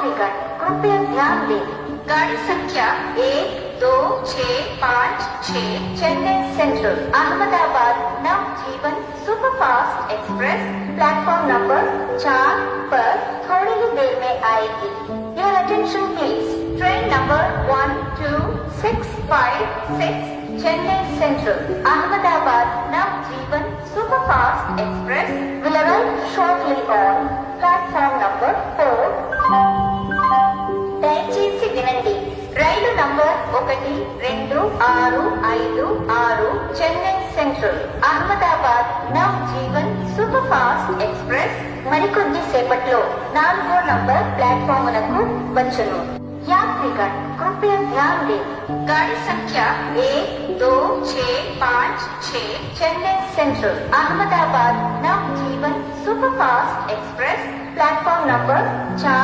यात्रीगण कृपया ध्यान दें, गाड़ी संख्या 1, 2, 6, 5, 6 Chennai central Ahmedabad Navjivan superfast express platform number 4 पर थोड़ी ही देर में आएगी। Your attention please. Train number 12656 Chennai central Ahmedabad Navjivan superfast express will arrive shortly on platform number 4. దయచేసి వినండి, రైలు number 12656 Chennai central Ahmedabad Navjivan super fast express మరికొద్ది సేపట్లో 4వ నంబర్ ప్లాట్ఫాములకు వచ్చును। यात्रीगण कृपया ध्यान दें, गाड़ी संख्या 1, 2, 6, 5, 6 Chennai central Ahmedabad Navjivan superfast express platform number 4